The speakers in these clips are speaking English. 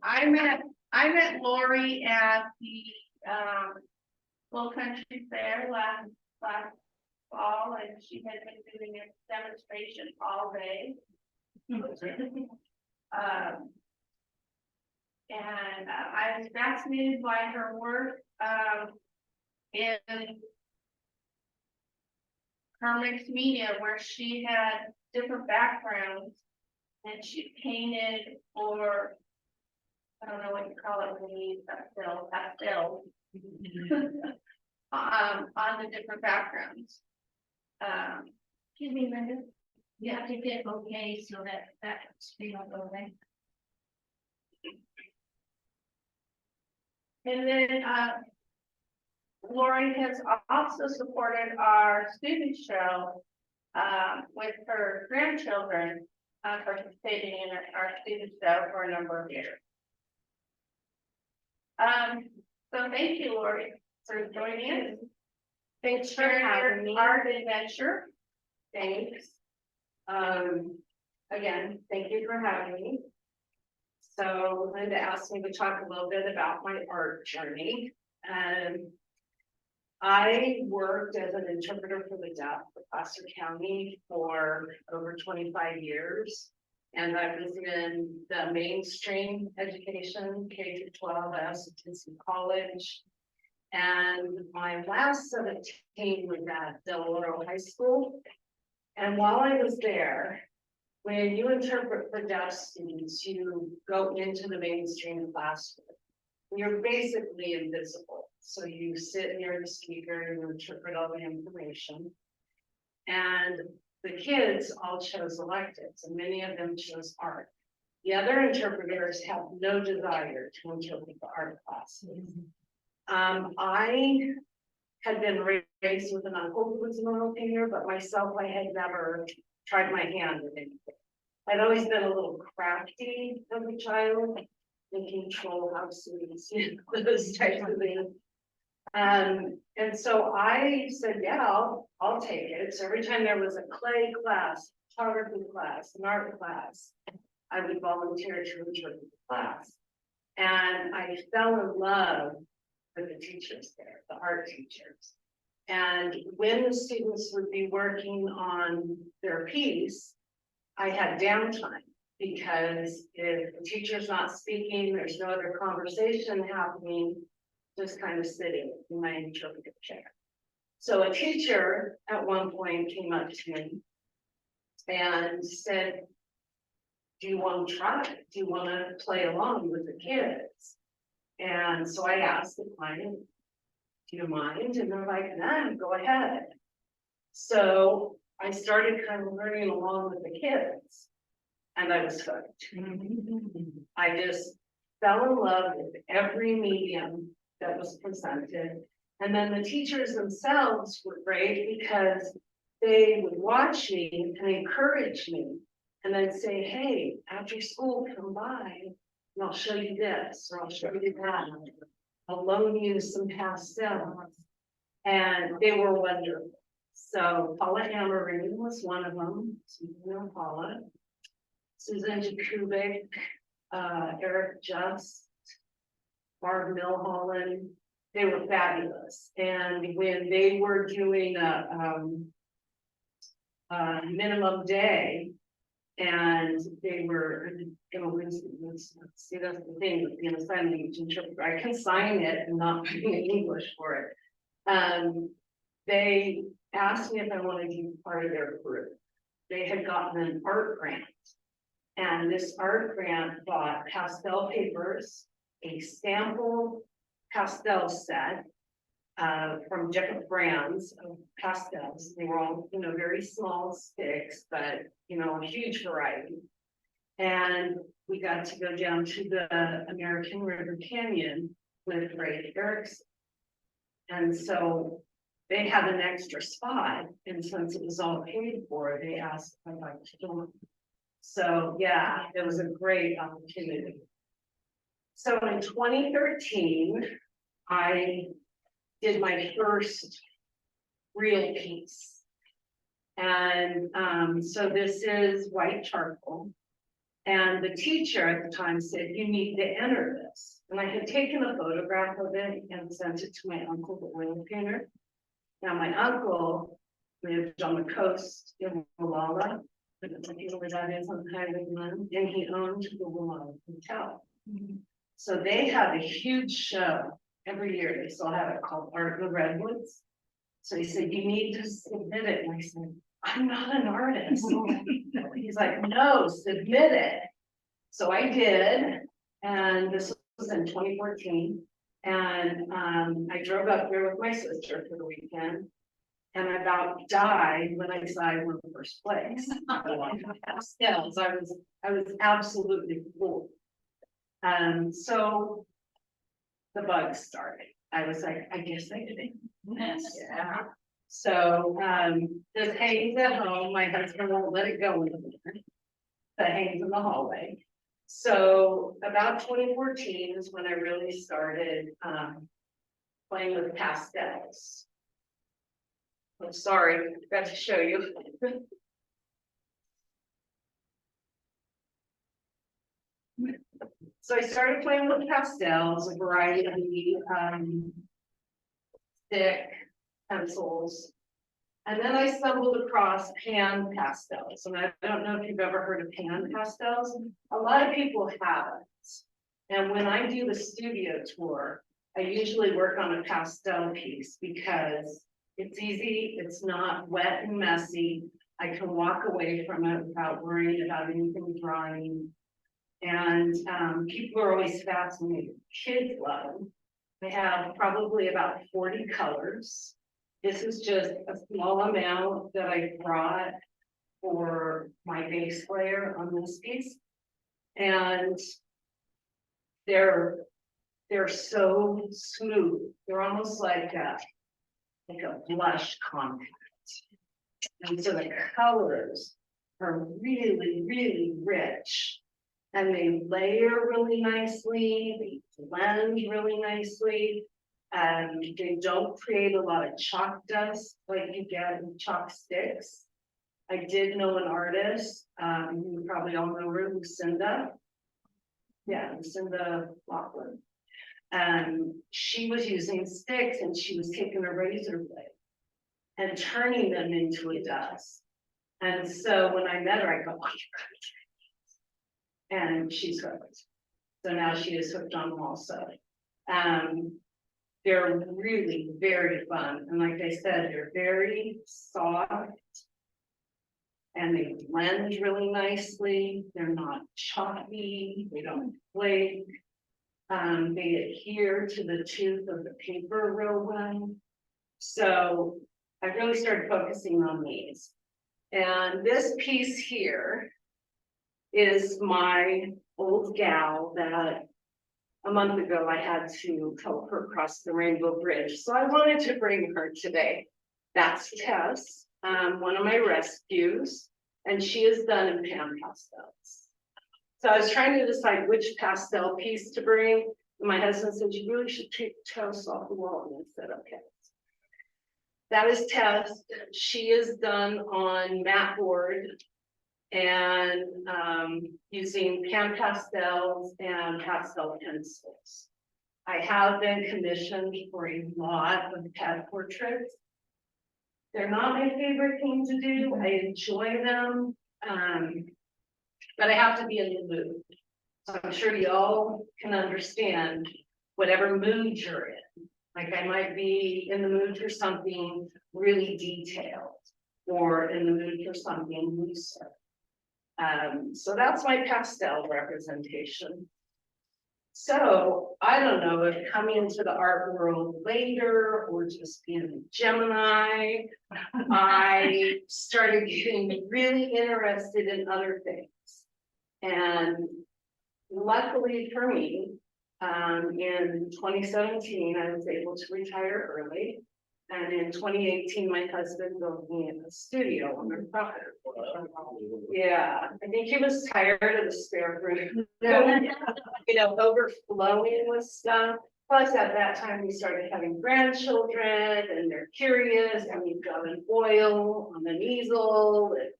I met Lori at the Full Country Fair last fall, and she had been doing a demonstration all day. And I was fascinated by her work in her mixed media, where she had different backgrounds, and she painted, or I don't know what you call it when you use pastel on the different backgrounds. Excuse me, Linda. You have to get okay so that screen will go away. And then Lori has also supported our student show with her grandchildren participating in our student show for a number of years. So thank you, Lori, for joining us. Thanks for having me. Art adventure. Thanks. Again, thank you for having me. So Linda asked me to talk a little bit about my art journey. I worked as an interpreter for the deaf for Placer County for over 25 years. And I was in the mainstream education, K through 12 at Ascension College. And my last 17 was at Del Oro High School. And while I was there, when you interpret for deaf students, you go into the mainstream classroom. You're basically invisible. So you sit near the speaker and you interpret all the information. And the kids all chose electives, and many of them chose art. The other interpreters have no desire to interpret the art classes. I had been raised with an uncle who was an oil painter, but myself, I had never tried my hand at anything. I'd always been a little crafty as a child, making troll houses, those types of things. And so I said, yeah, I'll take it. So every time there was a clay class, photography class, an art class, I would volunteer to interpret the class. And I fell in love with the teachers there, the art teachers. And when the students would be working on their piece, I had downtime, because if the teacher's not speaking, there's no other conversation happening, just kind of sitting in my interpretive chair. So a teacher at one point came up to me and said, do you want to try it? Do you want to play along with the kids? And so I asked the client, do you mind? And they're like, nah, go ahead. So I started kind of learning along with the kids, and I was hooked. I just fell in love with every medium that was presented. And then the teachers themselves were great, because they would watch me and encourage me, and then say, hey, after school, come by and I'll show you this, or I'll show you that. I'll loan you some pastels. And they were wonderful. So Paula Hammerine was one of them. So you know Paula. Susan Jakubik, Eric Just, Barb Milholland. They were fabulous. And when they were doing a minimum day, and they were, see, that's the thing with being a sign language interpreter. I can sign it and not put in English for it. They asked me if I wanted to be part of their group. They had gotten an art grant, and this art grant bought pastel papers, a sample pastel set from different brands of pastels. They were all, very small sticks, but, a huge variety. And we got to go down to the American River Canyon with Ray Erickson. And so they had an extra spot, and since it was all paid for, they asked if I'd like to join. So yeah, it was a great opportunity. So in 2013, I did my first real piece. And so this is white charcoal. And the teacher at the time said, you need to enter this. And I had taken a photograph of it and sent it to my uncle, the oil painter. Now, my uncle lived on the coast in Malala. I don't know if you know where that is on Highway 1, and he owned the Malala Hotel. So they have a huge show every year. They still have it called Art of the Redwoods. So he said, you need to submit it. And I said, I'm not an artist. He's like, no, submit it. So I did, and this was in 2014. And I drove up there with my sister for the weekend. And I about died when I decided I won first place. Pastels, I was absolutely floored. So the bugs started. I was like, I guess I did it. Yes. Yeah. So this hangs at home. My husband won't let it go in the winter. That hangs in the hallway. So about 2014 is when I really started playing with pastels. I'm sorry, I forgot to show you. So I started playing with pastels, a variety of thick pencils. And then I stumbled across pan pastels. And I don't know if you've ever heard of pan pastels. A lot of people haven't. And when I do the studio tour, I usually work on a pastel piece because it's easy, it's not wet and messy. I can walk away from it without worrying about anything drying. And people are always fascinated. Kids love them. I have probably about 40 colors. This is just a small amount that I brought for my base layer on this piece. And they're so smooth. They're almost like a blush contact. And so the colors are really, really rich. And they layer really nicely, they blend really nicely. And they don't create a lot of chalk dust like you get in chalk sticks. I did know an artist, you probably all know her, Lucinda. Yeah, Lucinda Laughlin. She was using sticks and she was taking a razor blade and turning them into a dust. And so when I met her, I go, oh, and she's hooked. So now she is hooked on them also. They're really very fun. And like I said, they're very soft. And they blend really nicely. They're not chalky. They don't flake. They adhere to the tooth of the paper real well. So I really started focusing on these. And this piece here is my old gal that a month ago I had to help her cross the Rainbow Bridge. So I wanted to bring her today. That's Tess, one of my rescues, and she is done in pan pastels. So I was trying to decide which pastel piece to bring. And my husband said, you really should take Tess off the wall. And I said, okay. That is Tess. She is done on matte board and using pan pastels and pastel pencils. I have been commissioned for a lot of pet portraits. They're not my favorite thing to do. I enjoy them, but I have to be in the mood. So I'm sure y'all can understand whatever mood you're in. Like I might be in the mood for something really detailed or in the mood for something looser. So that's my pastel representation. So I don't know if coming into the art world later or just being Gemini, I started getting really interested in other things. And luckily for me, in 2017, I was able to retire early. And in 2018, my husband built me a studio on their property. Yeah, I think he was tired of the spare room, you know, overflowing with stuff. Plus, at that time, we started having grandchildren, and they're curious. And we've got an oil on an easel. And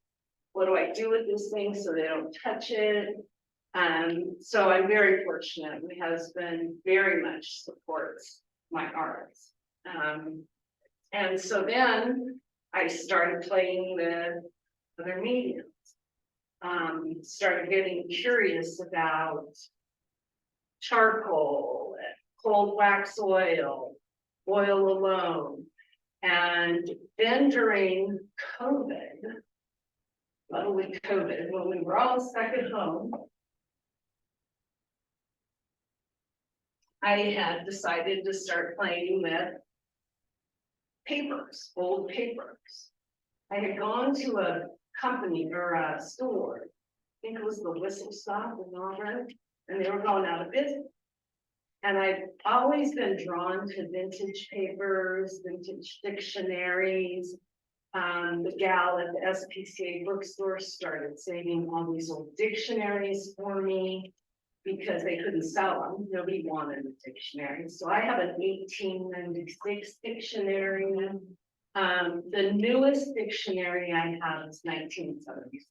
what do I do with this thing so they don't touch it? So I'm very fortunate. My husband very much supports my arts. And so then I started playing with other mediums. Started getting curious about charcoal, cold wax oil, oil alone. And then during COVID, lovely COVID, when we were all stuck at home, I had decided to start playing with papers, old papers. I had gone to a company or a store, I think it was the Whistle Stop in Auburn, and they were going out of business. And I've always been drawn to vintage papers, vintage dictionaries. The gal at the SPCA bookstore started saving all these old dictionaries for me because they couldn't sell them. Nobody wanted a dictionary. So I have an 1896 dictionary. The newest dictionary I have is 1976.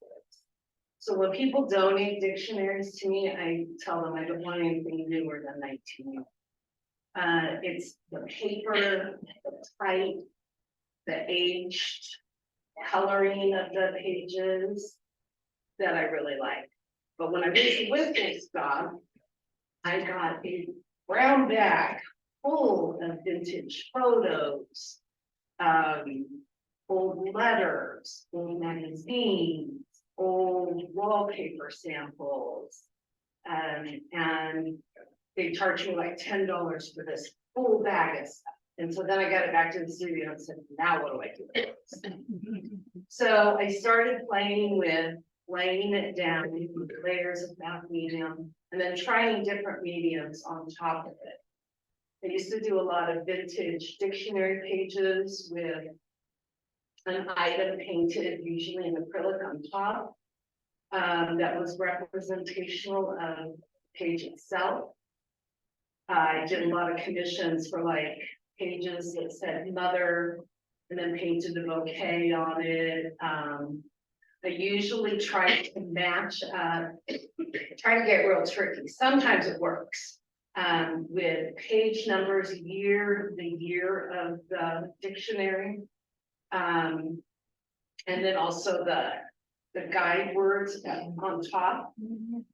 So when people donate dictionaries to me, I tell them I don't want anything newer than 19. It's the paper, the type, the aged coloring of the pages that I really like. But when I was with this dog, I got a brown bag full of vintage photos, old letters, old magazines, old wallpaper samples. And they charged me like $10 for this full bag of stuff. And so then I got it back to the studio and said, now what do I do with this? So I started playing with laying it down with layers of that medium and then trying different mediums on top of it. I used to do a lot of vintage dictionary pages with an item painted, usually in acrylic on top, that was representational of the page itself. I did a lot of commissions for like pages that said mother and then painted a bouquet on it. I usually try to match, try to get real tricky. Sometimes it works with page numbers, the year of the dictionary. And then also the guide words on top.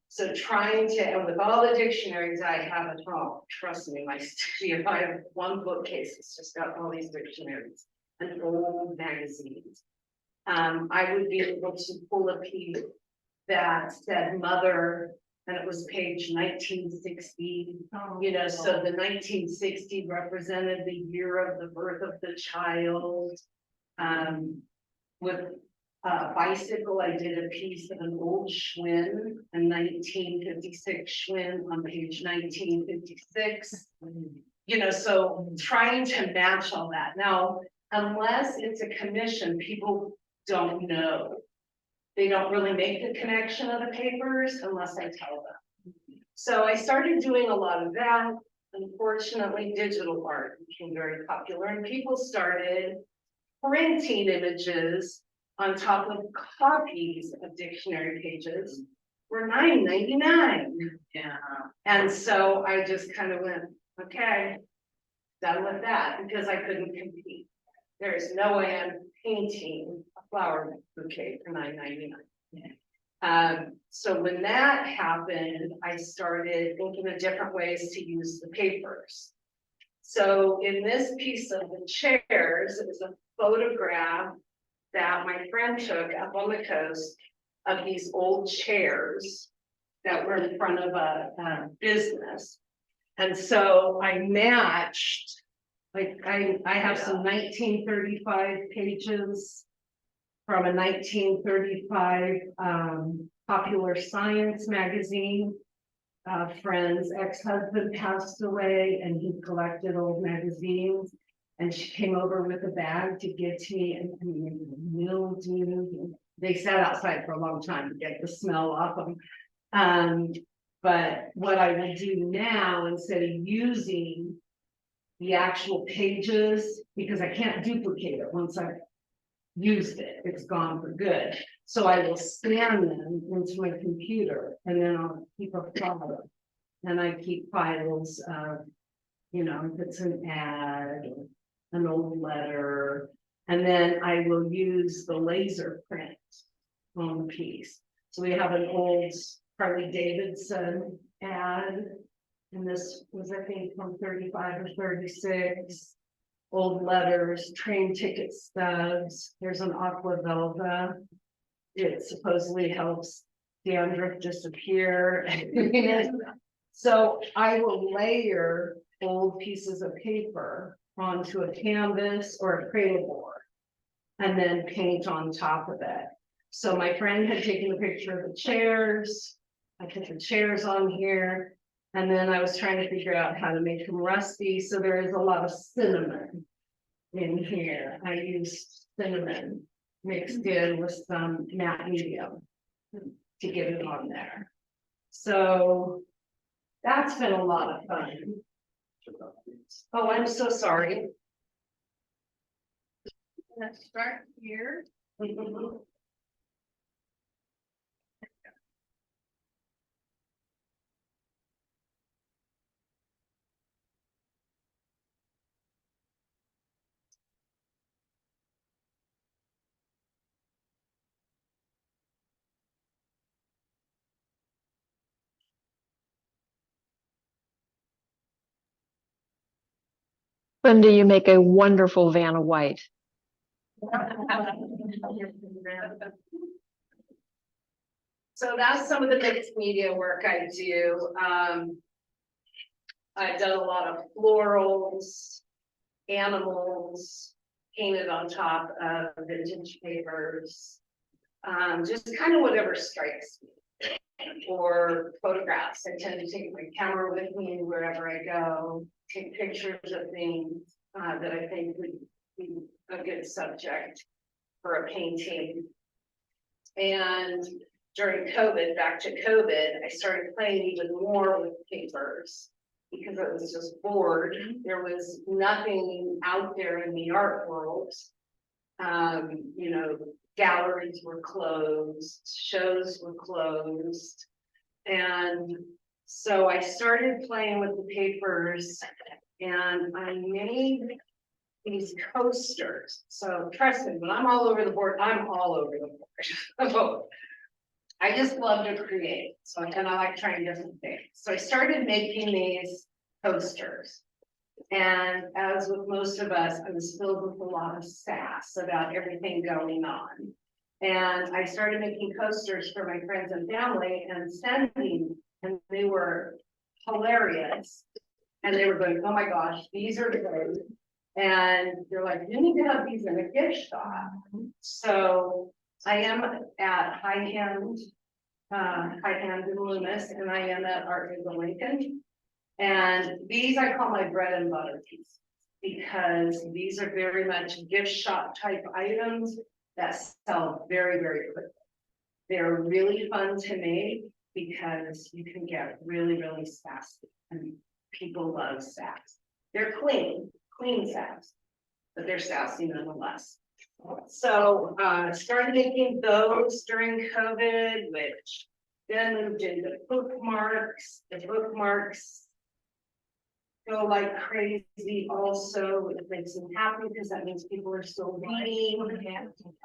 So trying to, and with all the dictionaries I have at home, trust me, my studio, I have one bookcase that's just got all these dictionaries and old magazines. I would be able to pull a piece that said mother, and it was page 1960, you know, so the 1960 represented the year of the birth of the child. With bicycle, I did a piece of an old Schwinn, a 1956 Schwinn on page 1956. You know, so trying to match all that. Now, unless it's a commission, people don't know. They don't really make the connection of the papers unless I tell them. So I started doing a lot of that. Unfortunately, digital art became very popular and people started printing images on top of copies of dictionary pages for $9.99. Yeah. And so I just kind of went, okay, done with that because I couldn't compete. There's no way I'm painting a flower bouquet for $9.99. So when that happened, I started thinking of different ways to use the papers. So in this piece of the chairs, it was a photograph that my friend took up on the coast of these old chairs that were in front of a business. And so I matched, like I have some 1935 pages from a 1935 popular science magazine. Friend's ex-husband passed away and he collected old magazines. And she came over with a bag to give to me and mildew. They sat outside for a long time to get the smell off them. But what I will do now, instead of using the actual pages, because I can't duplicate it once I used it, it's gone for good. So I will scan them into my computer and then I'll keep a file. And I keep files of, you know, if it's an ad, or an old letter. And then I will use the laser print on the piece. So we have an old Harley Davidson ad. And this was, I think, from 35 or 36. Old letters, train ticket stubs. There's an aqua velva. It supposedly helps dandruff disappear. So I will layer old pieces of paper onto a canvas or a cradle board and then paint on top of it. So my friend had taken a picture of the chairs. I put the chairs on here. And then I was trying to figure out how to make them rusty. So there is a lot of cinnamon in here. I used cinnamon mixed in with some matte medium to get it on there. So that's been a lot of fun. Oh, I'm so sorry. Let's start here. Linda, you make a wonderful Vanna White. So that's some of the mixed media work I do. I've done a lot of florals, animals, painted on top of vintage papers. Just kind of whatever strikes me. Or photographs. I tend to take my camera with me wherever I go, take pictures of things that I think would be a good subject for a painting. And during COVID, back to COVID, I started playing even more with papers because I was just bored. There was nothing out there in the art world. You know, galleries were closed, shows were closed. And so I started playing with the papers and I made these coasters. So trust me, when I'm all over the board, I'm all over the board. I just love to create. So I kind of like trying different things. So I started making these coasters. And as with most of us, I was filled with a lot of sass about everything going on. And I started making coasters for my friends and family and sending, and they were hilarious. And they were going, oh my gosh, these are great. And they're like, you need to have these in a gift shop. So I am at High Hand in Loomis, and I am at Art in Lincoln. And these I call my bread and butter pieces because these are very much gift shop type items that sell very, very quickly. They're really fun to make because you can get really, really sassy and people love sass. They're clean sass, but they're sassy nonetheless. So started making those during COVID, which then moved into bookmarks. The bookmarks go like crazy also. It makes them happy because that means people are still reading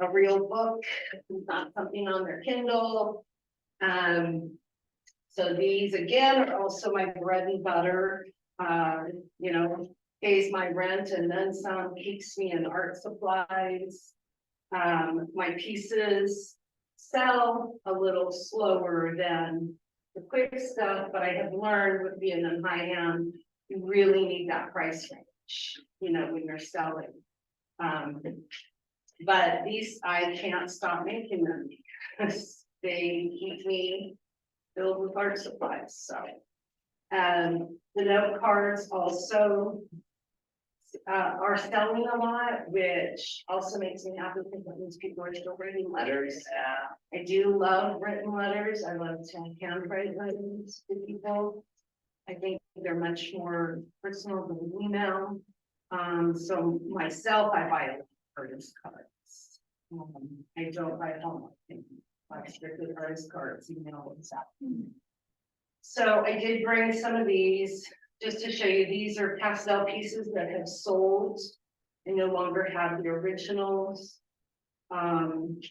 a real book, not something on their Kindle. So these again are also my bread and butter. You know, pays my rent and then some, keeps me in art supplies. My pieces sell a little slower than the quick stuff, but I have learned with being in high end, you really need that price range, you know, when you're selling. But these, I can't stop making them because they keep me filled with art supplies. So, the note cards also are selling a lot, which also makes me happy because that means people are still writing letters. I do love written letters. I love to handwrite letters to people. I think they're much more personal than email. So myself, I buy artist cards. I don't write homework. I strictly artist cards, email and stuff. So I did bring some of these just to show you, these are pastel pieces that have sold and no longer have the originals. And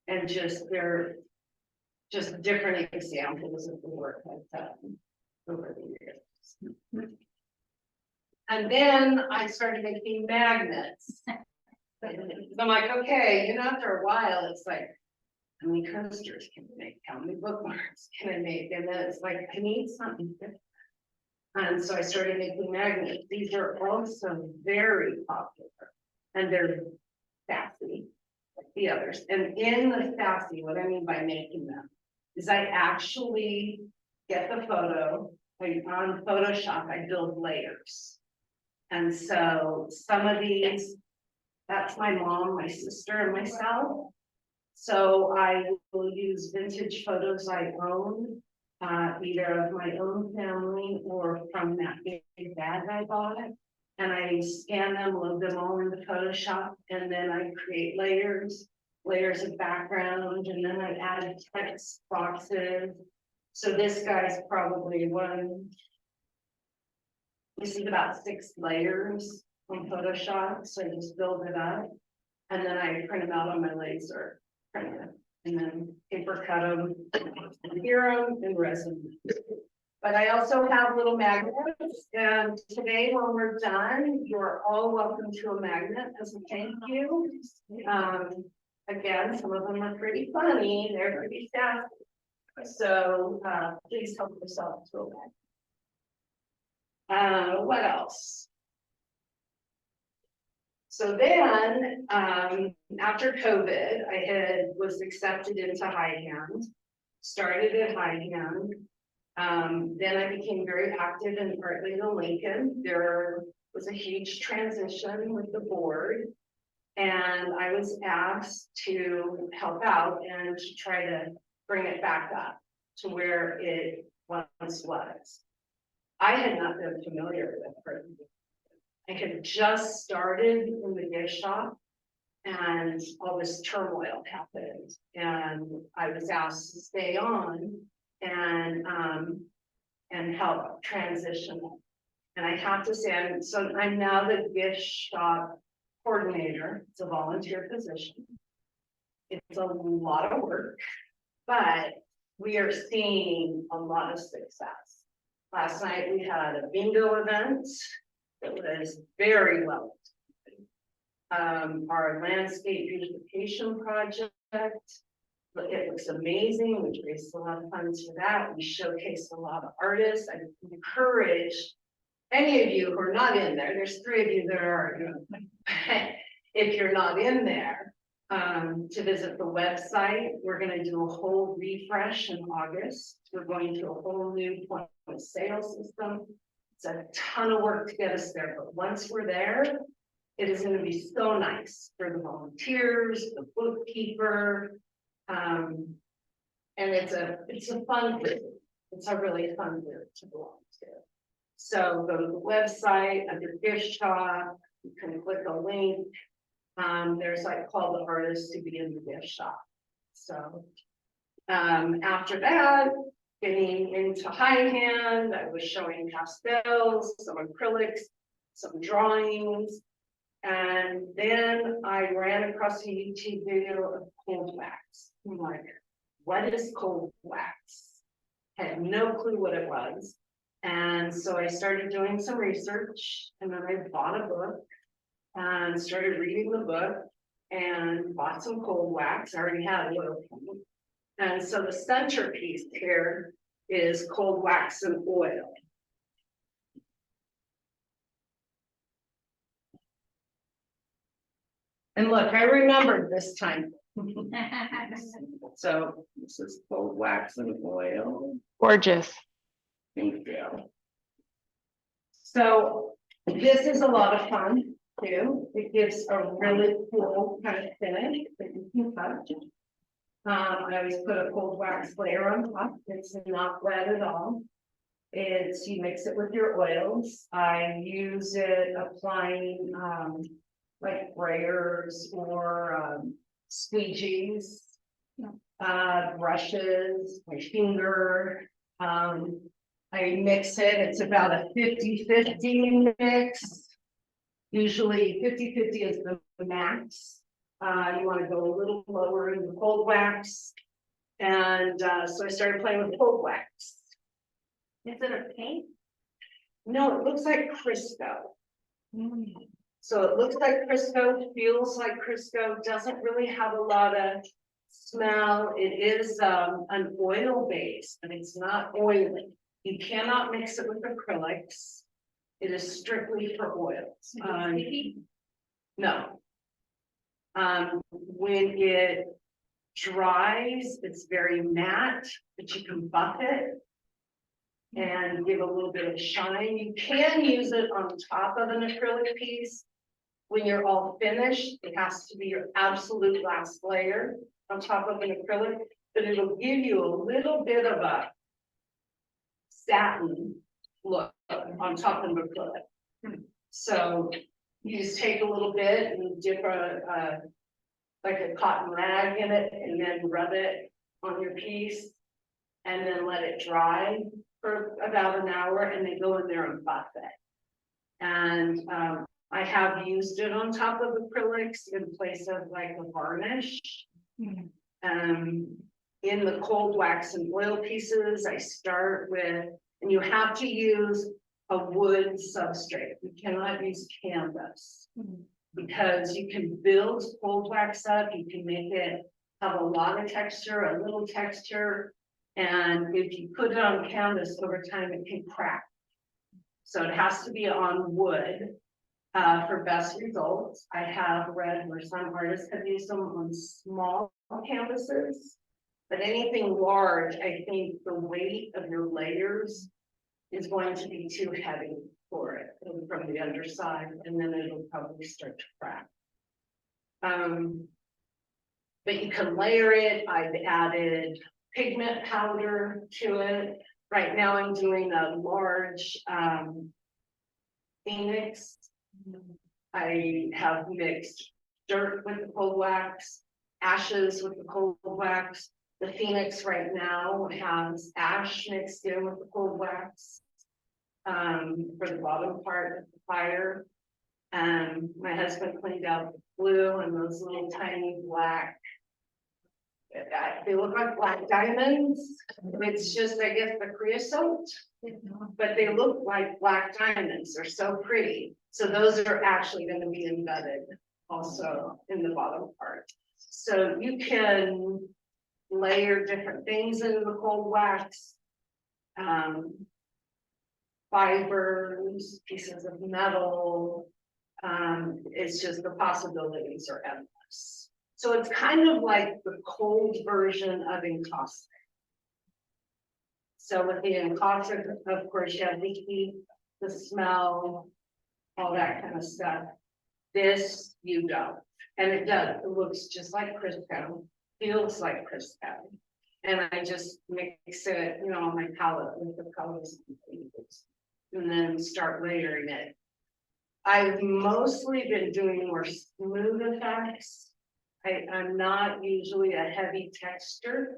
they're just different examples of the work I've done over the years. And then I started making magnets. I'm like, okay, after a while, it's like, how many coasters can I make? How many bookmarks can I make? And then it's like, I need something different. And so I started making magnets. These are also very popular and they're sassy, like the others. And in the sassy, what I mean by making them is I actually get the photo, like on Photoshop, I build layers. And so some of these, that's my mom, my sister, and myself. So I will use vintage photos I own, either of my own family or from that big bag I bought. And I scan them, load them all into Photoshop, and then I create layers of background, and then I add text boxes. So this guy's probably this is about 6 layers on Photoshop, so I just build it up. And then I print them out on my laser printer, and then paper cut them, adhere them, and resin. But I also have little magnets, and today when we're done, you're all welcome to a magnet as a thank you. Again, some of them are pretty funny, they're pretty sassy. So please help yourself to a magnet. What else? So then, after COVID, I was accepted into High Hand, started at High Hand. Then I became very active in Partly to Lincoln. There was a huge transition with the board, and I was asked to help out and to try to bring it back up to where it once was. I had not been familiar with Partly. I had just started in the gift shop and all this turmoil happened, and I was asked to stay on and help transition. And I have to say, I'm now the gift shop coordinator. It's a volunteer position. It's a lot of work, but we are seeing a lot of success. Last night we had a bingo event. It was very well. Our landscape beautification project, it looks amazing. We raised a lot of funds for that. We showcased a lot of artists. I encourage any of you who are not in there, there's 3 of you that are, if you're not in there, to visit the website. We're going to do a whole refresh in August. We're going to a whole new point of sale system. It's a ton of work to get us there, but once we're there, it is going to be so nice for the volunteers, the bookkeeper, and it's a fun group. It's a really fun group to belong to. So go to the website under gift shop. You can click a link. There's like call the artists to be in the gift shop. So after that, getting into High Hand, I was showing pastels, some acrylics, some drawings, and then I ran across a YouTube video of cold wax. I'm like, what is cold wax? Had no clue what it was. And so I started doing some research, and then I bought a book and started reading the book and bought some cold wax. I already had a little. And so the centerpiece here is cold wax and oil. And look, I remembered this time. So this is cold wax and oil. Gorgeous. Thank you. So this is a lot of fun too. It gives a really cool kind of finish that you can touch. I always put a cold wax layer on top. It's not wet at all. You mix it with your oils. I use it applying like sprayers or squeegees. Brushes, my finger, I mix it, it's about a 50-50 mix. Usually 50-50 is the max. You wanna go a little lower in the cold wax. And, so I started playing with cold wax. Is it a paint? No, it looks like Crisco. So it looks like Crisco, feels like Crisco, doesn't really have a lot of smell. It is an oil base, but it's not oily. You cannot mix it with acrylics. It is strictly for oils. No. When it dries, it's very matte, but you can buff it and give a little bit of shine. You can use it on top of an acrylic piece. When you're all finished, it has to be your absolute last layer on top of an acrylic, but it'll give you a little bit of a satin look on top of acrylic. So you just take a little bit and dip like a cotton rag in it and then rub it on your piece and then let it dry for about an hour and then go in there and buff it. And I have used it on top of acrylics in place of like a varnish. In the cold wax and oil pieces, I start with, and you have to use a wood substrate. You cannot use canvas because you can build cold wax up. You can make it have a lot of texture, a little texture. And if you put it on canvas over time, it can crack. So it has to be on wood for best results. I have read where some artists have used them on small canvases, but anything large, I think the weight of your layers is going to be too heavy for it from the underside, and then it'll probably start to crack. But you can layer it. I've added pigment powder to it. Right now I'm doing a large Phoenix. I have mixed dirt with the cold wax, ashes with the cold wax. The Phoenix right now has ash mixed in with the cold wax for the bottom part of the fire. My husband cleaned out the blue and those little tiny black. They look like black diamonds. It's just, I guess, the creosote, but they look like black diamonds. They're so pretty. So those are actually going to be embedded also in the bottom part. So you can layer different things into the cold wax, fibers, pieces of metal. It's just the possibilities are endless. So it's kind of like the cold version of encaustic. So with the encaustic, of course, you have the heat, the smell, all that kind of stuff. This you don't. And it does. It looks just like Crisco, feels like Crisco. And I just mix it, you know, on my palette with the colors and then start layering it. I've mostly been doing more smooth effects. I'm not usually a heavy texture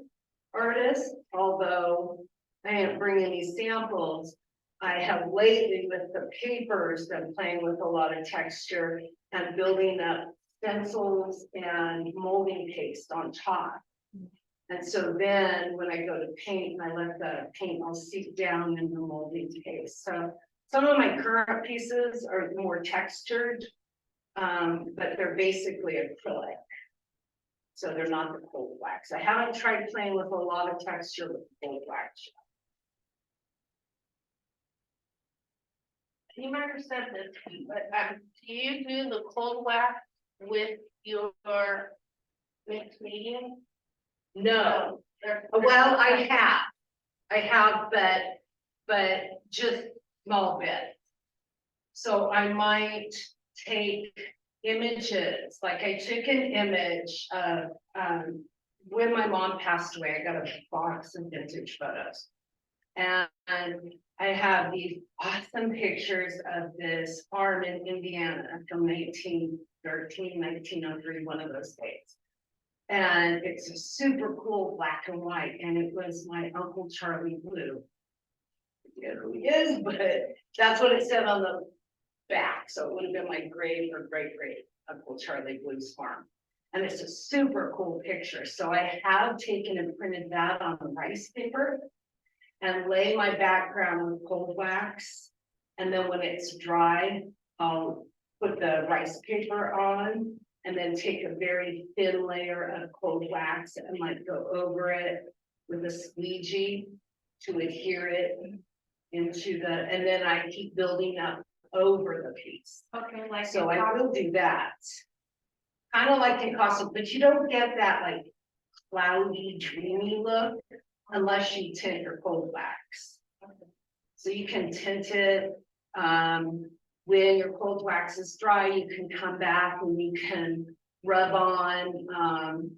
artist, although I didn't bring any samples. I have lately with the papers been playing with a lot of texture and building up stencils and molding paste on top. And so then when I go to paint, I let the paint all seep down in the molding paste. So some of my current pieces are more textured, but they're basically acrylic. So they're not the cold wax. I haven't tried playing with a lot of texture with cold wax. You might have said this, but do you do the cold wax with your mixed medium? No, well, I have, but just small bit. So I might take images, like I took an image of when my mom passed away. I got a box of vintage photos, and I have these awesome pictures of this farm in Indiana from 1913, 1903, one of those days. And it's a super cool black and white, and it was my Uncle Charlie Blue. Yeah, who he is, but that's what it said on the back, so it would have been my great or great Uncle Charlie Blue's farm. And it's a super cool picture, so I have taken and printed that on rice paper and lay my background with cold wax. And then when it's dry, I'll put the rice paper on and then take a very thin layer of cold wax and like go over it with a squeegee to adhere it into the, and then I keep building up over the piece. Okay, like. So I will do that. Kind of like in costume, but you don't get that like cloudy, dreamy look unless you tint your cold wax. So you can tint it, when your cold wax is dry, you can come back and you can rub on,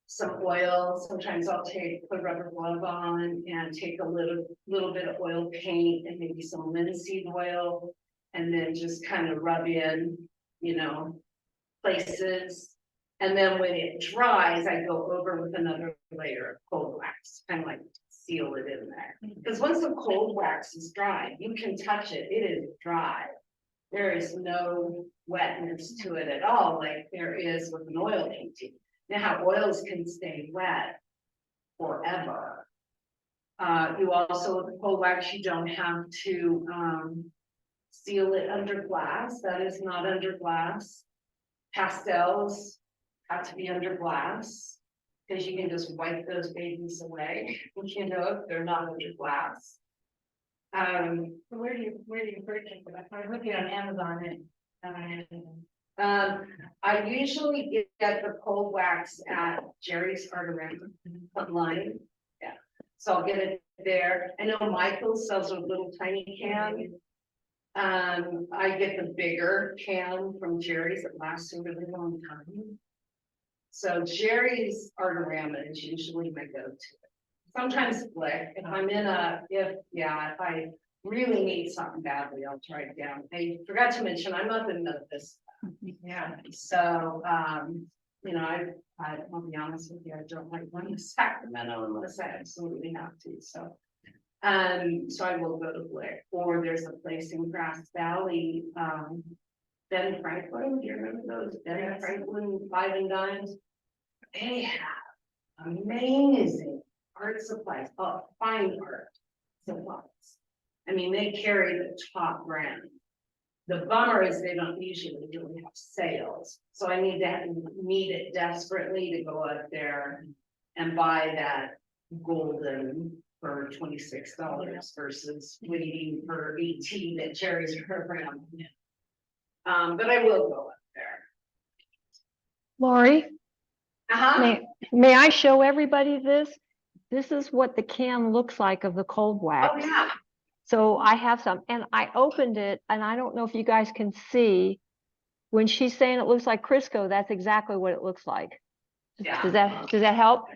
some oil. Sometimes I'll put rubber glove on and take a little bit of oil paint and maybe some linseed oil. And then just kind of rub in, you know, places. And then when it dries, I go over with another layer of cold wax, kind of like seal it in there. Because once the cold wax is dry, you can touch it, it is dry. There is no wetness to it at all, like there is with an oil painting. Now, how oils can stay wet forever. You also, with the cold wax, you don't have to seal it under glass. That is not under glass. Pastels have to be under glass because you can just wipe those babies away, you know, if they're not under glass. Where do you purchase it? I'm looking on Amazon I usually get the cold wax at Jerry's Artery online. Yeah, so I'll get it there. I know Michael sells a little tiny can. I get the bigger can from Jerry's. It lasts a really long time. So Jerry's Artorama is usually my go-to. Sometimes Flick, if I'm in if I really need something badly, I'll try it down. I forgot to mention, I'm up in Memphis. Yeah. So, you know, I'll be honest with you, I don't like going to Sacramento unless I absolutely have to, so. So I will go to Blick, or there's a place in Grass Valley, Ben Franklin, do you remember those? Ben Franklin 5 and Dimes? They have amazing art supplies, fine art supplies. I mean, they carry the top brand. The bummer is they don't usually really have sales, so I need it desperately to go up there and buy that golden for $26 versus waiting for 18 at Jerry's program. But I will go up there. Lori, Uh-huh. may I show everybody this? This is what the can looks like of the cold Oh, wax. yeah. So I have some, and I opened it, and I don't know if you guys can see, when she's saying it looks like Crisco, that's exactly what it looks like. Yeah. Does that help?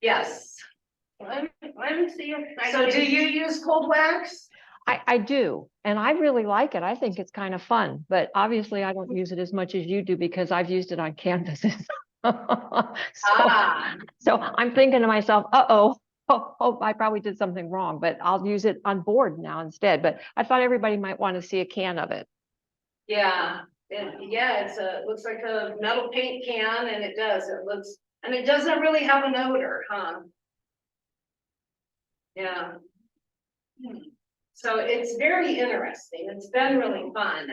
Yes. Let me see if I So can- do you use cold wax? I do, and I really like it. I think it's kind of fun, but obviously I don't use it as much as you do because I've used it on canvases. So I'm thinking to myself, oh, I probably did something wrong, but I'll use it on board now instead. But I thought everybody might want to see a can of it. Yeah, it looks like a metal paint can, and it doesn't really have an odor, huh? Yeah. So it's very interesting. It's been really fun.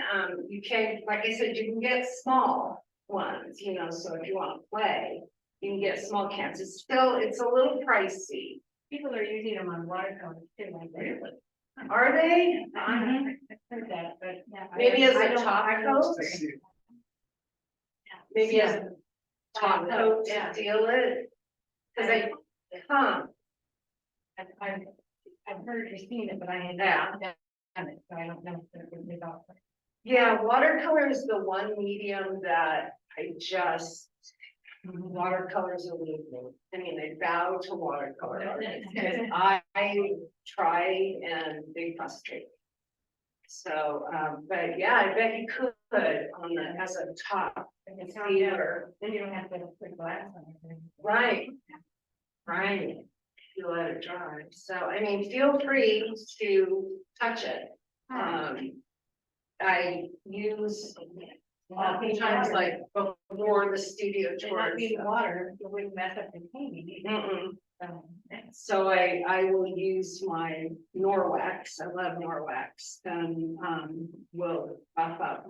You can, like I said, you can get small ones, you know, so if you want to play, you can get small cans. It's a little pricey. People are using them on watercolors too, like really. Are they? I've heard that, but yeah. Maybe as I a don't- top I don't- coat? Maybe as a top coat to Yeah. seal it? Cause I've heard or seen it, but I had Yeah. not done it, so I don't know if it was all. Yeah, watercolor is the one medium that watercolors elude me. I mean, they bow to watercolor artists, 'cause I try and they frustrate me. So, but yeah, I bet you could on the, as a top feeder. Then you don't have to put glass on it. Right. Right. You let it dry. So, I mean, feel free to touch it. I use oftentimes like before the studio It might tours. be water, it wouldn't mess up the painting. Mm-mm. So, So I will use my Norwax, I love Norwax, and will buff up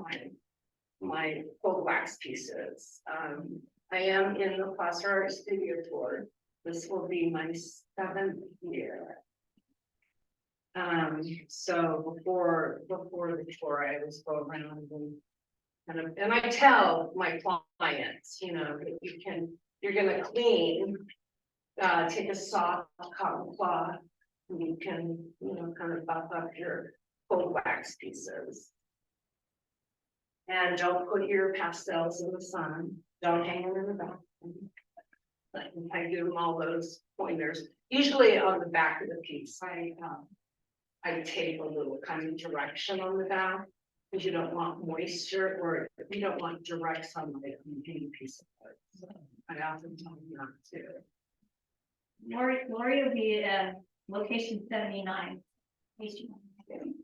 my cold wax pieces. I am in the Plaster Art Studio tour. This will be my 7th year. So before the tour, I always go around and I tell my clients, you know, that you're gonna clean. Take a soft cotton cloth, and you can, you know, kind of buff up your cold wax pieces. And don't put your pastels in the sun, don't hang them in the bathroom. Like, I give them all those pointers, usually on the back of the piece, I take a little kind of direction on the back. Because you don't want moisture or you don't want direct sunlight on any piece of art. So I often tell them not to. Lori will be at location 79.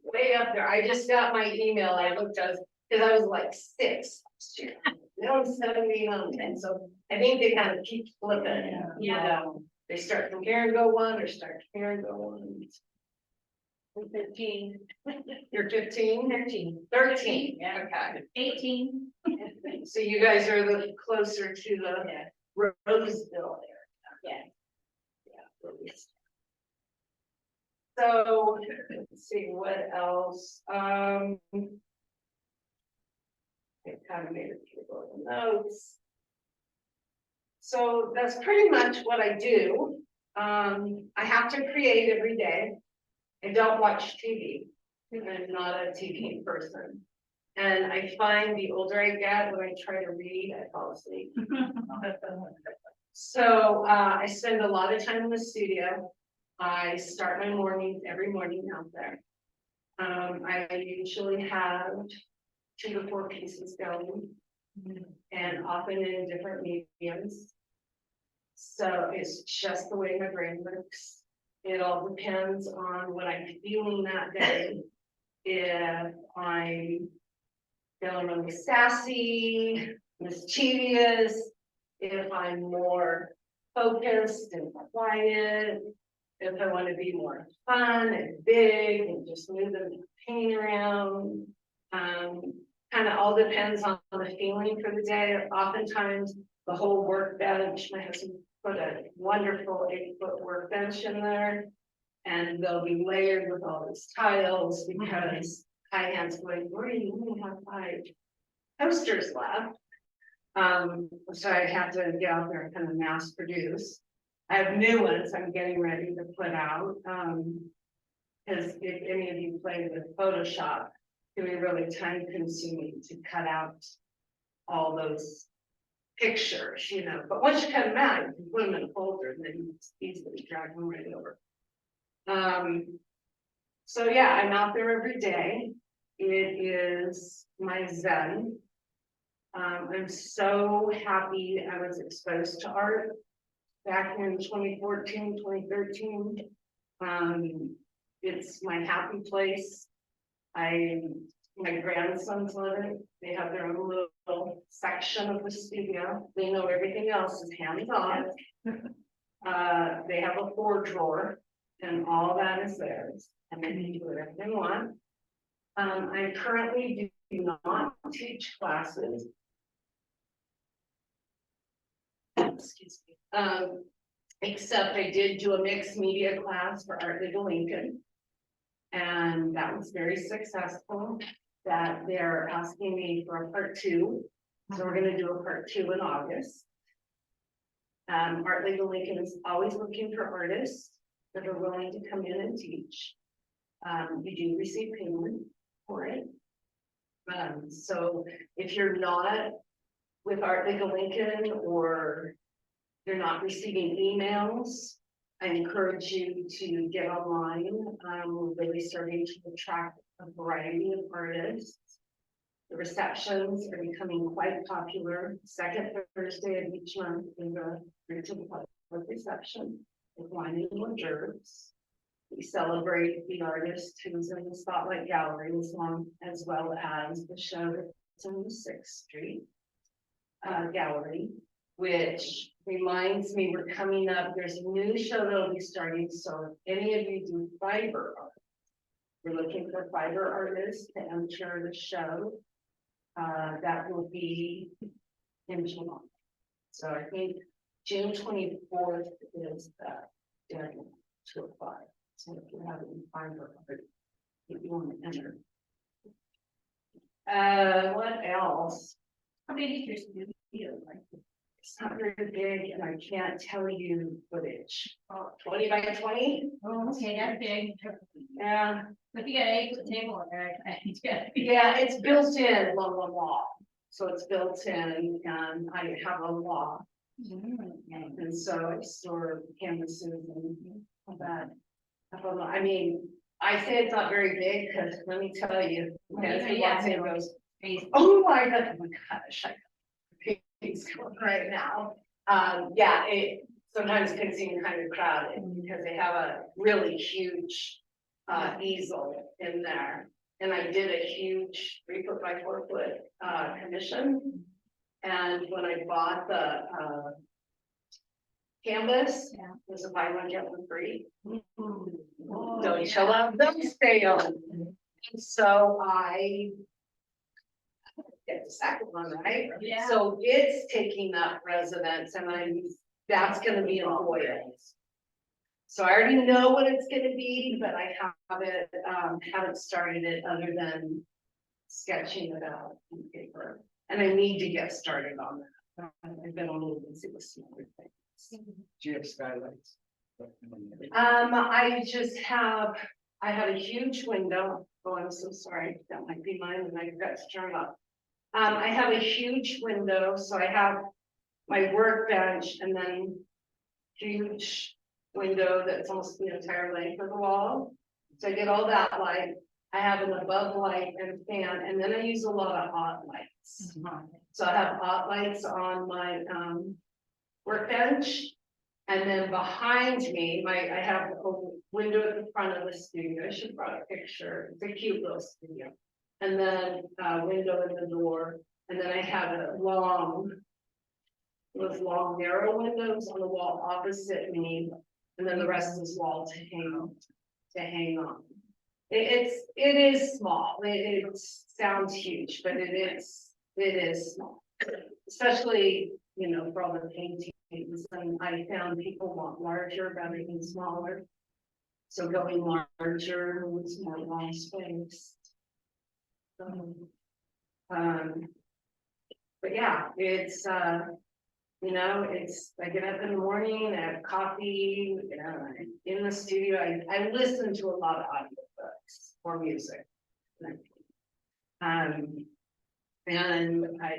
Way up there, I just got my email, I looked at, because I was like 6 last year. Now I'm 79, and so I think they kind of keep flipping, you know, they start from here and go one, or start from here and go one. I'm 15. You're 15? 13, Yeah. okay. 18. So you guys are a little closer to the Yeah. Roseville area. Yeah. Yeah. So, let's see, what else, I kind of made a few little notes. So that's pretty much what I do. I have to create every day. I don't watch TV. I'm not a TV person. And I find the older I get, when I try to read, I fall asleep. So I spend a lot of time in the studio. I start my mornings every morning out there. I usually have 2 to 4 pieces going, and often in different mediums. So it's just the way my brain works. It all depends on what I'm feeling that day. If I'm feeling really sassy, mischievous, if I'm more focused and quiet, if I want to be more fun and big and just move the paint around. Kind of all depends on the feeling for the day. Oftentimes the whole workbench, my husband put a wonderful 8-foot workbench in there. And they'll be layered with all these tiles because high hands going, we only have 5 posters left. So I have to get out there and kind of mass produce. I have new ones I'm getting ready to put out. Because if any of you play with Photoshop, it can be really time consuming to cut out all those pictures, you know, but once you cut them out, you can put them in a folder and then you just easily drag them right over. So yeah, I'm out there every day. It is my zen. I'm so happy I was exposed to art back in 2014, 2013. It's my happy place. My grandsons love it. They have their own little section of the studio. They know everything else is hands-on. They have a 4-drawer and all that is theirs. And they can do whatever they want. I currently do not teach classes. Excuse me. Except I did do a mixed media class for Art League of Lincoln. And that was very successful. That they're asking me for a part 2. So we're going to do a part 2 in August. Art League of Lincoln is always looking for artists that are willing to come in and teach. You do receive payment for it. So if you're not with Art League of Lincoln or you're not receiving emails, I encourage you to get online. We're really starting to attract a variety of artists. The receptions are becoming quite popular. Second Thursday of each month is a virtual public reception with wine and hors d'oeuvres. We celebrate the artist who's in the Spotlight Gallery as well as the show that's in the 6th Street Gallery, which reminds me we're coming up, there's a new show that'll be starting, so if any of you do fiber art, we're looking for fiber artists to enter the show. That will be in July. So I think June 24th is the deadline to apply. So if you have any fiber art, if you want to enter. What else? How big is your studio? Like, It's not very big and I can't tell you footage. 20 by 20? oh, okay, that's big. Yeah. But you got an 8-foot table in there. Yeah, it's built in along the wall. So it's built in and I have a wall. And so I store canvases and all that. I mean, I say it's not very big because let me tell you, as he walks in and goes, oh my gosh, he's right now. Yeah, it sometimes can seem kind of crowded because they have a really huge easel in there. And I did a huge 3-foot by 4-foot commission. And when I bought the canvas, Yeah. it was a buy one, get one free. Oh, Don't yeah. show up those sales. And so I get the second one, right? Yeah. So it's taking up residence and that's gonna be in Hoyas. So I already know what it's gonna be, but I haven't started it other than sketching it out on paper. And I need to get started on that. I've been a little busy with some other things. Do you have skylights? I have a huge window. Oh, I'm so sorry. That might be mine and I forgot to turn it off. I have a huge window, so I have my workbench and then huge window that's almost the entire length of the wall. So I get all that light. I have an above light and fan, and then I use a lot of hot lights. So I have hot lights on my workbench. And then behind me, I have a window at the front of the studio. I should have brought a picture. It's a cute little studio. And then a window in the door. And then I have those long narrow windows on the wall opposite me. And then the rest is wall to hang on. It is small. It sounds huge, but it is small. Especially, you know, for all the paintings. And I found people want larger rather than smaller. So going larger was more wall space. But yeah, it's you know, I get up in the morning, I have coffee, you know, in the studio, I listen to a lot of audiobooks or music. And I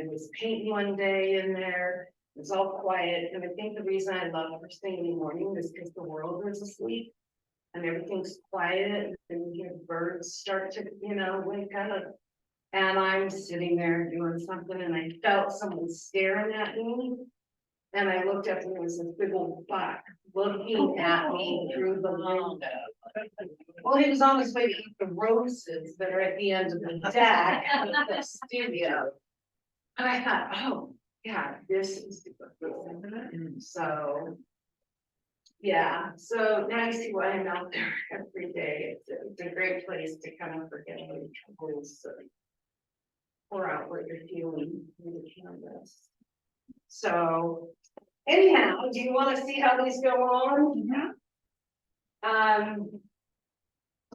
was painting one day in there. It was all quiet, and I think the reason I love first thing in the morning is because the world is asleep and everything's quiet, and you hear birds start to, you know, wake up. And I'm sitting there doing something, and I felt someone staring at me. And I looked up, and there was this big old buck looking at me through the window. Well, he was on his way to eat the roses that are at the end of the deck of the studio. And I thought, oh, yeah, this is the good. So, yeah, so now you see why I'm out there every day. It's a great place to kind of forget all your troubles, pour out what you're feeling with the canvas. So, anyhow, do you want to see how these go on? Yeah.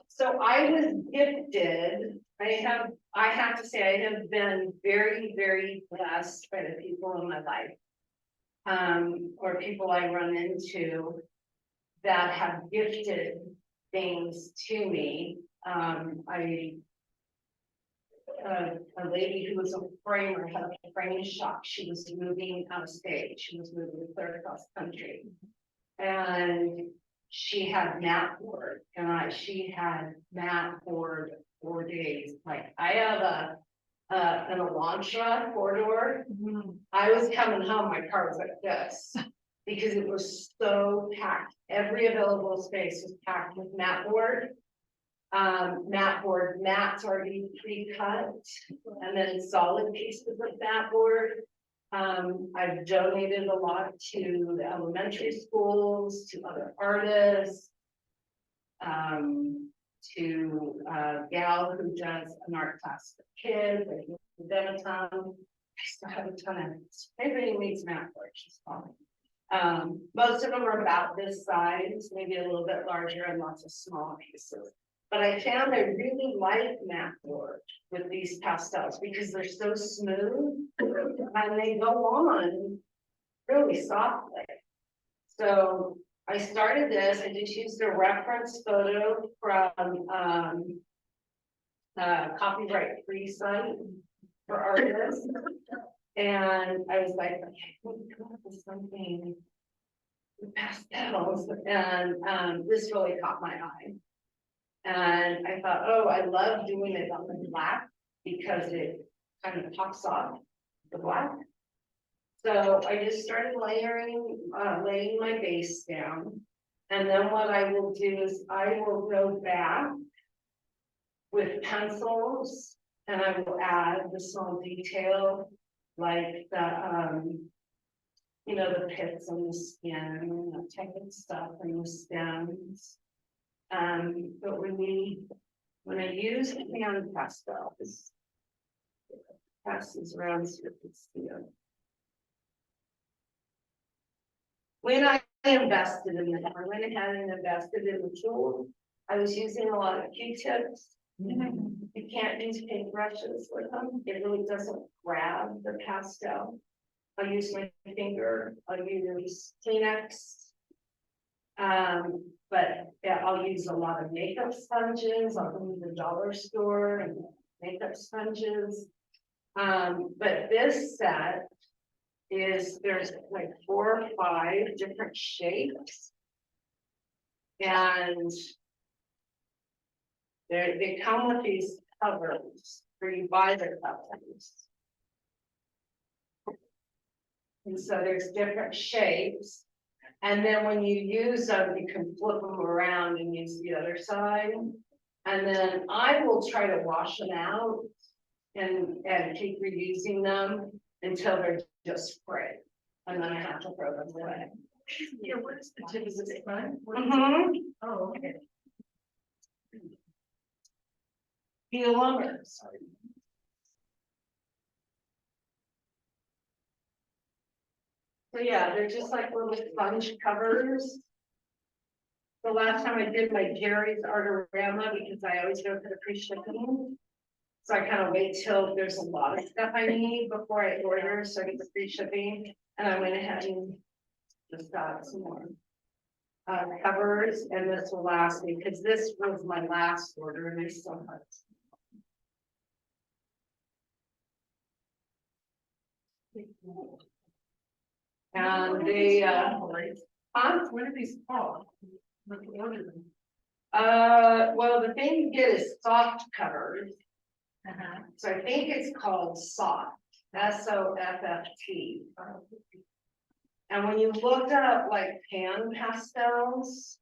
So I was gifted. I have to say, I have been very, very blessed by the people in my life. Or people I run into that have gifted things to me. A lady who was a framer had a framing shop. She was moving out of state. She was moving clear across the country. And she had mat board and she had mat board 4 days. Like I have an Elantra 4-door. I was coming home, my car was like this. Because it was so packed. Every available space was packed with mat board. Mats already pre-cut, and then solid pieces of mat board. I've donated a lot to the elementary schools, to other artists. To a gal who does an art class for kids, I give them a ton. I still have a ton of it. Everybody needs mat board, she's fine. Most of them are about this size, maybe a little bit larger and lots of small pieces. But I found I really like mat board with these pastels because they're so smooth and they go on really softly. So I started this, I just used a reference photo from copyright free site for artists. And I was like, okay, let me come up with something with pastels, and this really caught my eye. And I thought, oh, I love doing it on the black because it kind of pops off the black. So I just started laying my base down. And then what I will do is I will go back with pencils and I will add the small detail like the, you know, the pits on the skin, and that type of stuff, and the stems. But when I use hand pastels, passes around so you can see it. When I invested in it, I went ahead and invested in the tool. I was using a lot of Q-tips. You can't use paintbrushes with them. It really doesn't grab the pastel. I'll use my finger, I'll use Kleenex. But yeah, I'll use a lot of makeup sponges. I'll go to the dollar store and makeup sponges. But this set is, there's like 4 or 5 different shapes. And they come with these covers where you buy their covers. And so there's different shapes. And then when you use them, you can flip them around and use the other side. And then I will try to wash them out and keep reusing them until they're just spray. And then I have to throw them away. Yeah, what is the tip? Is it fun? Oh, okay. Peel them. Sorry. So yeah, they're just like little sponge covers. The last time I did my Jerry's Artorama, because I always go for the free shipping. So I kind of wait till there's a lot of stuff I need before I order, so I get the free shipping. And I went ahead and just got some more covers, and this will last me because this was my last order and there's so much. And they, What are these called? What are them? well, the thing you get is soft covers. Uh-huh. So I think it's called soft, SOFFT. And when you look up like pan pastels,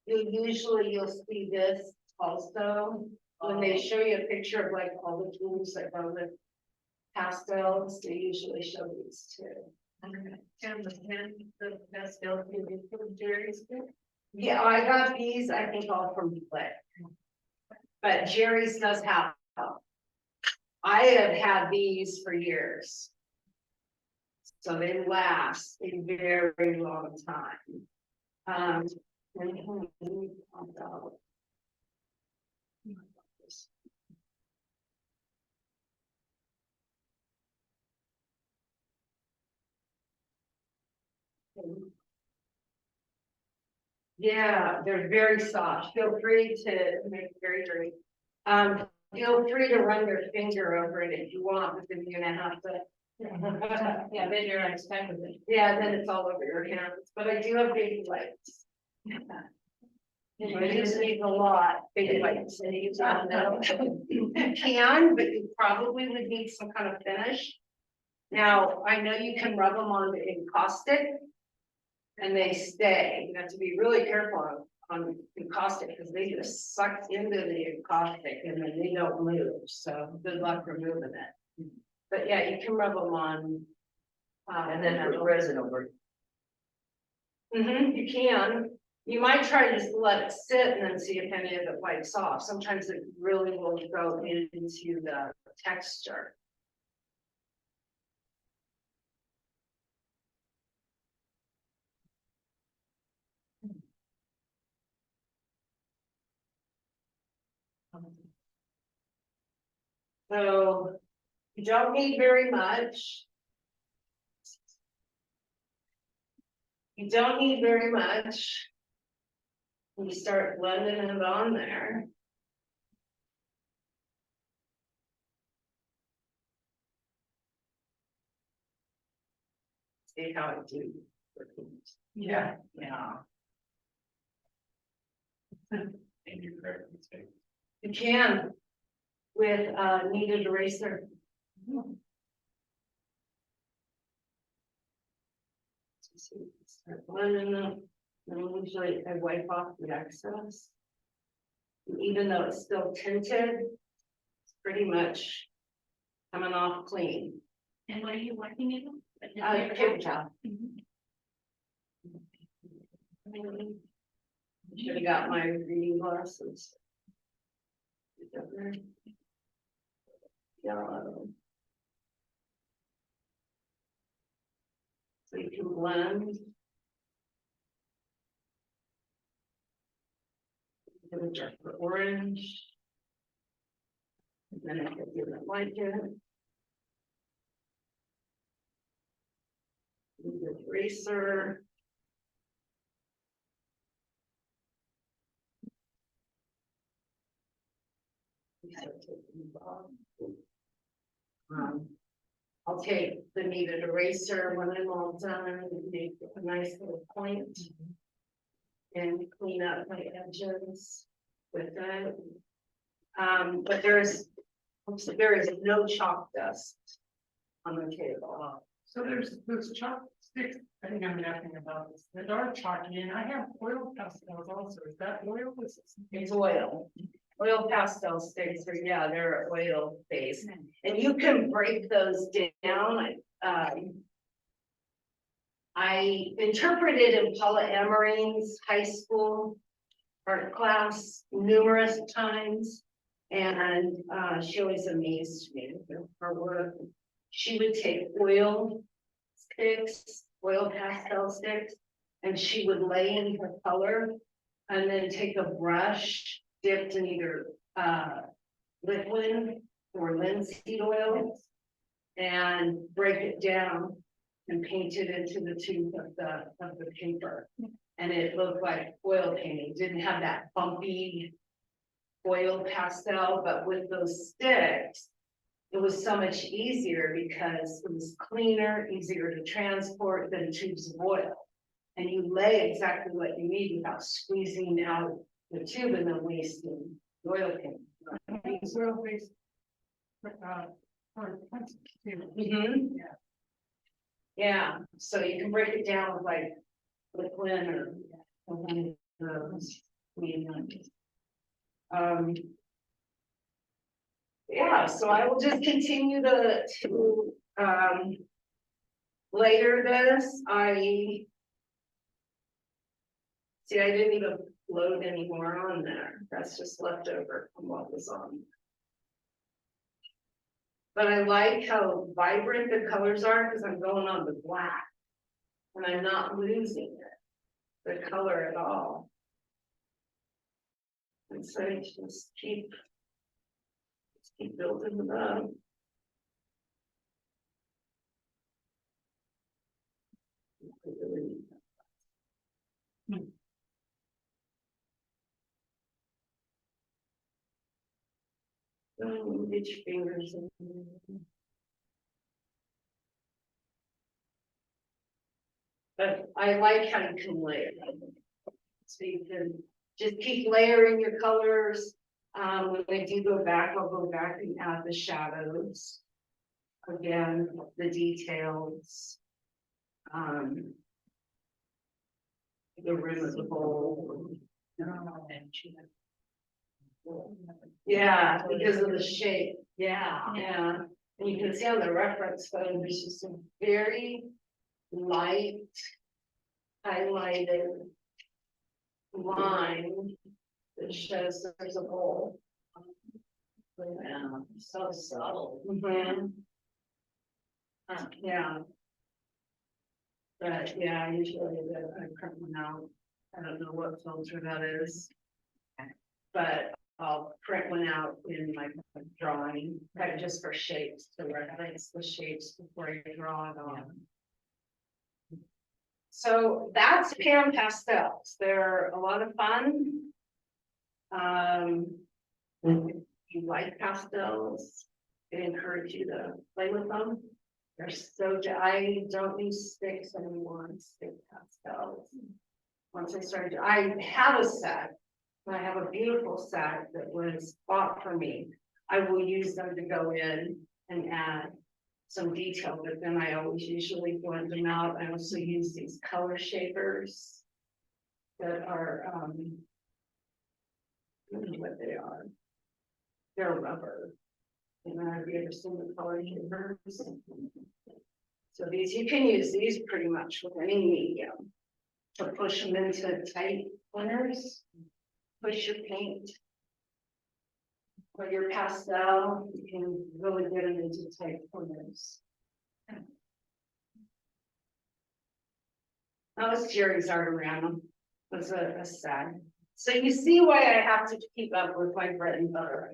you'll see this also. When they show you a picture of like all the tools that go with pastels, they usually show these too. And the pastel from Jerry's. Yeah, I got these, I think all from Flick. But Jerry's does have them. I have had these for years. So they last a very long time. Yeah, they're very soft. Feel free to make it very dirty. Feel free to run your finger over it if you want, but then you're gonna have to. Yeah, then you're on time with it. Yeah, then it's all over your hands, but I do have baby wipes. It just needs a lot, big white cities, I don't know. It can, but you probably would need some kind of finish. Now, I know you can rub them on the encaustic. And they stay, you have to be really careful on encaustic, because they just suck into the encaustic and then they don't move, so good luck removing it. But yeah, you can rub them on. And then put resin over it. You can, you might try to just let it sit and then see if any of it wipes off, sometimes it really will go into the texture. So you don't need very much. You don't need very much. You start blending it on there. See how it do. Yeah. Yeah. And you correct mistake. You can with kneaded eraser. Start blending them, and usually I wipe off the excess. And even though it's still tinted, it's pretty much coming off clean. And what are you working in? Paper towel. Should have got my reading glasses. Yellow. So you can blend. Get a darker orange. And then I could give it like it. The eraser. I'll take the kneaded eraser when I'm all done and make a nice little point. And clean up my edges with it. But there is no chalk dust on the table. So there's those chopsticks, I think I'm asking about this, that are chalky, and I have oil pastels also, is that oil? It's oil. Oil pastel sticks are, yeah, they're oil based, and you can break those down. I interpreted in Paula Amarine's high school art class numerous times. And she always amazed me with her work. She would take oil sticks, oil pastel sticks, and she would lay in her color and then take a brush dipped in either liquid or linseed oil and break it down and paint it into the tube of the paper. And it looked like oil painting, didn't have that bumpy oil pastel, but with those sticks, it was so much easier because it was cleaner, easier to transport than tubes of oil. And you lay exactly what you need without squeezing out the tube and then wasting the oil paint. It's oil based. For pencils too. Yeah. Yeah, so you can break it down with like liquid or one of those. Yeah, so I will just continue to later this. I didn't even load any more on there. That's just left over from what was on. But I like how vibrant the colors are because I'm going on the black and I'm not losing it, the color at all. And so I just keep building them up. Get your fingers in there. But I like how you can layer them. So you can just keep layering your colors. When I do go back, I'll go back and add the shadows. Again, the details. The rim of the bowl. Yeah, because of the shape, yeah. And you can see on the reference photo, there's just a very light highlighted line that shows that there's a bowl. Yeah, so subtle. Yeah. But yeah, usually I print one out. I don't know what filter that is. But I'll print one out in my drawing, right, just for shapes, to reference the shapes before I draw it on. So that's pan pastels. They're a lot of fun. If you like pastels, I encourage you to play with them. They're so, I don't use sticks anymore, stick pastels. Once I started, I have a set. I have a beautiful set that was bought for me. I will use them to go in and add some detail, but then I always usually blend them out. I also use these color shapers that are, I don't know what they are. They're rubber. And have you ever seen the color shapers? So these, you can use these pretty much with any medium to push them into tight corners. Push your paint or your pastel, you can really get them into tight corners. That was Jerry's Artorama. It was a set. So you see why I have to keep up with my bread and butter.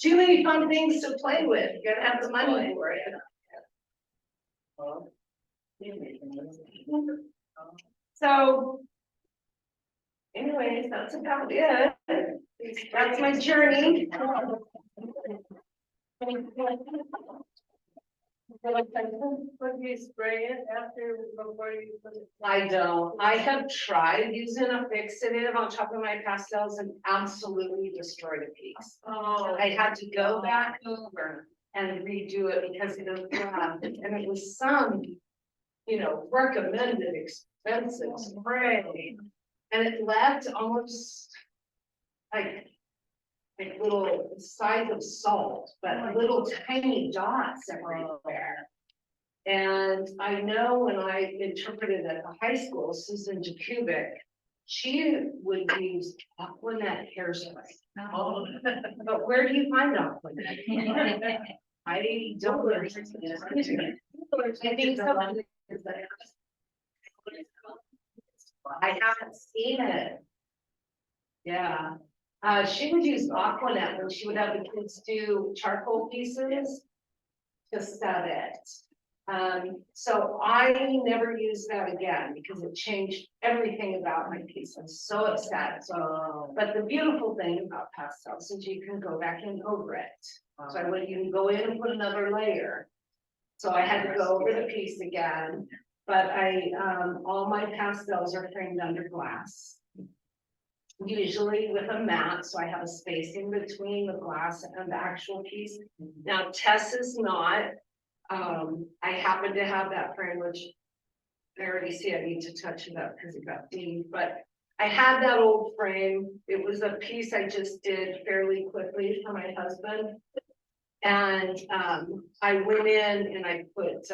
Too many fun things to play with. You gotta have the money for it. So. Anyways, that's about it. That's my journey. Would you spray it after, before you put it? I don't. I have tried using a fixative on top of my pastels and absolutely destroyed a piece. Oh. I had to go back over and redo it because it was bad, and it was some, recommended expensive spray. And it left almost like little size of salt, but little tiny dots everywhere. And I know when I interpreted at the high school, Susan Jakubik, she would use Aquanet hairspray. Oh. But where do you find Aquanet? I don't understand. I think somebody is there. I haven't seen it. Yeah, she would use Aquanet when she would have the kids do charcoal pieces to set it. So I never used that again because it changed everything about my piece. I'm so upset. So, but the beautiful thing about pastels is you can go back in over it. So I would, you can go in and put another layer. So I had to go over the piece again. But all my pastels are framed under glass. Usually with a mat, so I have a spacing between the glass and the actual piece. Now Tess is not. I happen to have that frame, which I already see I need to touch it up because it got dinged, but I had that old frame. It was a piece I just did fairly quickly for my husband. And I went in and I put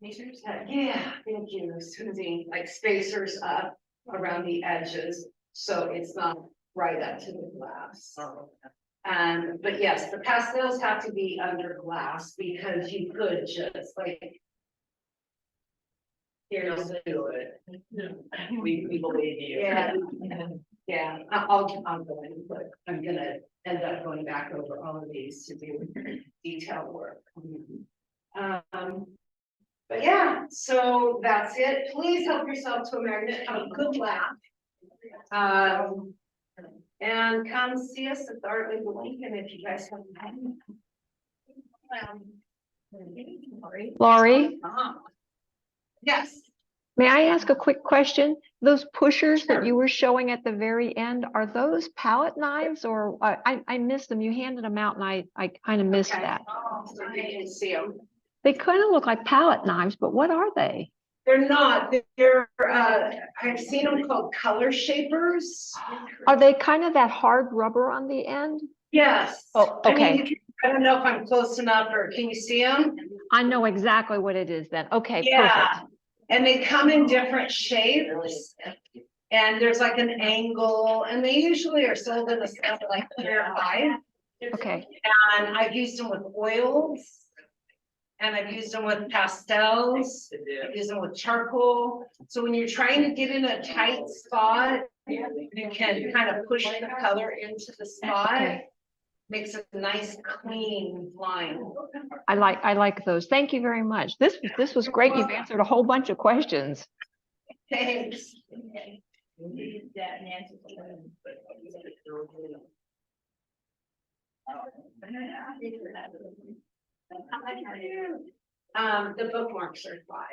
yeah, thank you, Susie, like spacers up around the edges, so it's not right up to the glass. But yes, the pastels have to be under glass because you could just like. Here's do it. We believe you. Yeah, I'll go in, but I'm gonna end up going back over all of these to do detailed work. But yeah, so that's it. Please help yourself to a magnet. Have a good laugh. And come see us at the Art League of Lincoln if you guys have. Laurie, Yes. May I ask a quick question? Those pushers that you were showing at the very end, are those palette knives or I missed them? You handed them out and I kind of missed Okay. that. So you can see them. They kind of look like palette knives, but what are they? They're not, they're, I've seen them called color shapers. Are they kind of that hard rubber on the end? Yes. Oh, I mean, okay. you can- I don't know if I'm close enough, or can you see them? I know exactly what it is then. Okay, Yeah. perfect. And they come in different shapes. And there's like an angle, and they usually are sold in a set of like 3 or 5. Okay, And I've used them with oils. And I've used them with pastels, I've used them with charcoal. So when you're trying to get in a tight spot, you can kind of push the color into the spot. Okay. Makes a nice clean line. I like those. Thank you very much. This was great. You've answered a whole bunch of questions. Thanks. That Nancy. The bookmarks are 5.